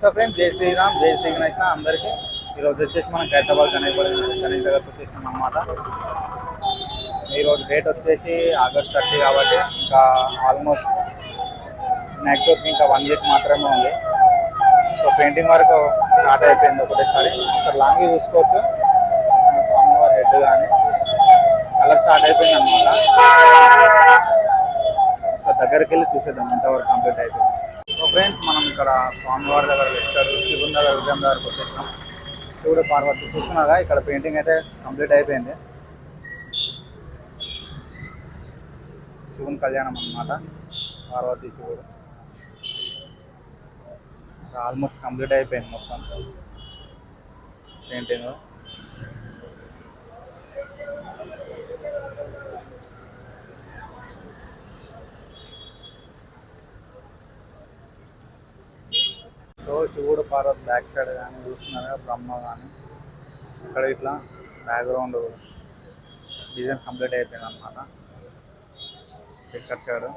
నమస్తే ఫ్రెండ్స్, జై శ్రీరామ్, జై శ్రీ గణేష్ అందరికీ. ఈరోజు వచ్చేసి మనం ఖైరతాబాద్ గణేష్ దగ్గరకు వచ్చేసాం అనమాట. ఈరోజు డేట్ వచ్చేసి ఆగస్ట్ 30 కాబట్టి ఇంకా ఆల్మోస్ట్ నెక్స్ట్ ఇంకా 1 వీక్ మాత్రమే ఉంది. సో పెయింటింగ్ వరకు స్టార్ట్ అయిపోయింది ఒకటేసారి. ఇక్కడ లాంగ్ చూసుకోవచ్చు, స్వామివారి హెడ్ కానీ కలర్ స్టార్ట్ అయిపోయింది అనమాట. సో దగ్గరికి వెళ్ళి చూసేద్దాం ఎంతవరకు కంప్లీట్ అయిపోయింది. సో ఫ్రెండ్స్, మనం ఇక్కడ స్వామివారి దగ్గర వచ్చాడు, శివుని దగ్గర విగ్రహం దగ్గరకు వచ్చేసాం. శివుడు పార్వతి చూస్తున్నారా, ఇక్కడ పెయింటింగ్ అయితే కంప్లీట్ అయిపోయింది. శివుని కళ్యాణం అన్నమాట, పార్వతీ శివుడు ఆల్మోస్ట్ కంప్లీట్ అయిపోయింది మొత్తం పెయింటింగ్. సో శివుడు పార్వతి బ్యాక్ సైడ్ కానీ చూస్తున్నారు కదా, బ్రహ్మ కానీ ఇక్కడ ఇట్లా బ్యాక్గ్రౌండ్ డిజైన్ కంప్లీట్ అయిపోయింది అన్నమాట. ఇక్కడ సైడ్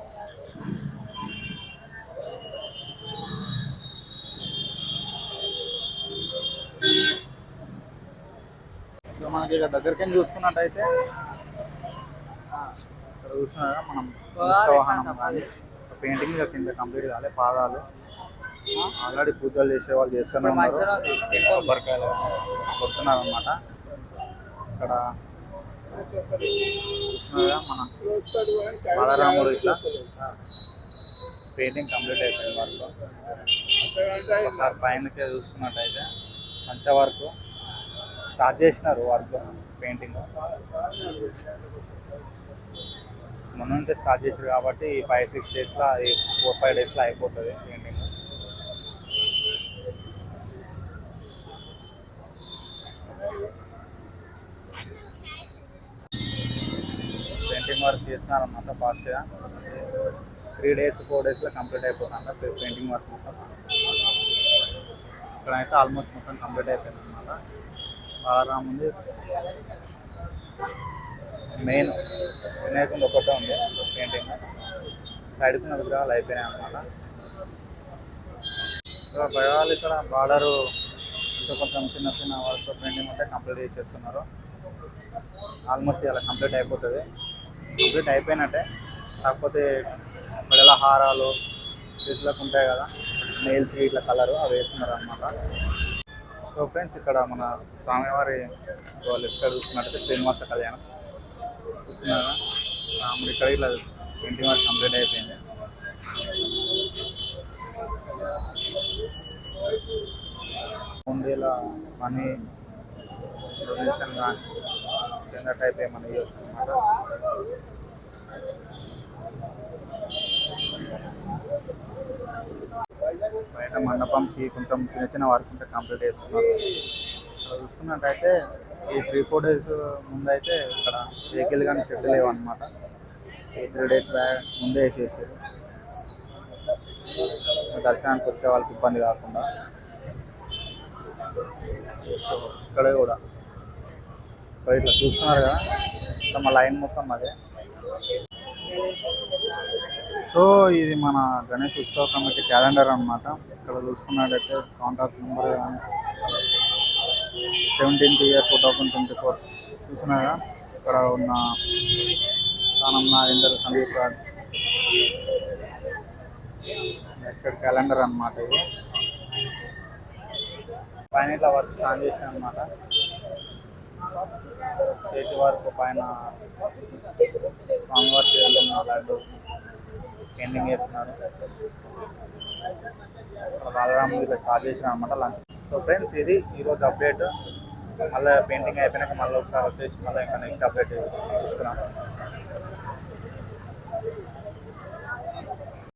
సో మనకి ఇక దగ్గరికి చూసుకున్నట్టయితే ఇక్కడ చూస్తున్నారా మనం వాహనం కానీ పెయింటింగ్ కింద కంప్లీట్ కాలే. పాదాలు ఆల్రెడీ పూజలు చేసే వాళ్ళు చేస్తూనే ఉన్నారు, కొబ్బరికాయలు కొడుతున్నారు అన్నమాట. ఇక్కడ చూస్తున్నారా మన బాలరాముడు ఇట్లా పెయింటింగ్ కంప్లీట్ అయిపోయింది వర్క్. ఒకసారి పైనకే చూసుకున్నట్టయితే మంచి వర్క్ స్టార్ట్ చేసినారు, వర్క్ పెయింటింగ్ మొన్న నుంచే స్టార్ట్ చేసారు కాబట్టి 5-6 డేస్లో, 4-5 డేస్లో అయిపోతుంది పెయింటింగ్. పెయింటింగ్ వర్క్ చేస్తున్నారన్నమాట ఫాస్ట్గా. 3 డేస్ 4 డేస్లో కంప్లీట్ అయిపోతుంది పెయింటింగ్ వర్క్ మొత్తం. ఇక్కడైతే ఆల్మోస్ట్ మొత్తం కంప్లీట్ అయిపోయింది అన్నమాట. బాలరాముంది మెయిన్ వినాయకుడు ఒకటే ఉంది పెయింటింగ్, సైడ్కి ఉన్న విగ్రహాలు అయిపోయినాయి అన్నమాట. సో భయాలు ఇక్కడ బార్డరు ఇంకా కొంచెం చిన్న చిన్న వర్క్ పెయింటింగ్ ఉంటే కంప్లీట్ చేసేస్తున్నారు. ఆల్మోస్ట్ ఇలా కంప్లీట్ అయిపోతుంది, కంప్లీట్ అయిపోయినట్టే. కాకపోతే మెడల హారాలు చేతులకు ఉంటాయి కదా, నెయిల్స్ ఇట్లా కలరు అవి వేస్తున్నారు అన్నమాట. సో ఫ్రెండ్స్, ఇక్కడ మన స్వామివారి లెఫ్ట్ సైడ్ చూస్తున్నట్టయితే శ్రీనివాస కళ్యాణం చూస్తున్నారా. రాముడు ఇక్కడ ఇట్లా పెయింటింగ్ వర్క్ కంప్లీట్ అయిపోయింది. ముందేలా మనీ డొనేషన్ కానీ చిన్న టైప్ ఏమన్నా ఇవ్వచ్చు అన్నమాట. బయట మండపంకి కొంచెం చిన్న చిన్న వర్క్ ఉంటే కంప్లీట్ చేస్తున్నారు. చూసుకున్నట్టయితే ఈ 3-4 డేస్ ముందైతే ఇక్కడ వెహికల్ కానీ షెడ్ లేవు అనమాట. 3 డేస్ బ్యాక్ ముందే వేసేసారు, దర్శనానికి వచ్చే వాళ్ళకి ఇబ్బంది కాకుండా. సో ఇక్కడ కూడా ఇట్లా చూస్తున్నారు కదా, మా లైన్ మొత్తం అదే. సో ఇది మన గణేష్ ఉత్సవ కమిటీ క్యాలెండర్ అనమాట. ఇక్కడ చూసుకున్నట్టయితే కాంటాక్ట్ నెంబర్ కానీ 17th year 2024 చూసినారా. ఇక్కడ ఉన్న స్థానం నాగేందర్ సందీప్ రాజ్ నెక్స్ట్ క్యాలెండర్ అనమాట. ఇది పైన ఇట్లా వర్క్ స్టార్ట్ చేసాను అనమాట. చేతి వరకు పైన స్వామివారి చేతులు లడ్డు పెయింటింగ్ చేస్తున్నారు. బాలరాముడు ఇట్లా స్టార్ట్ చేసినారు అనమాట లంచ్. సో ఫ్రెండ్స్, ఇది ఈరోజు అప్డేట్. మళ్ళీ పెయింటింగ్ అయిపోయినాక మళ్ళీ ఒకసారి వచ్చేసి మళ్ళీ ఇంకా నెక్స్ట్ అప్డేట్ చూస్తున్నాను.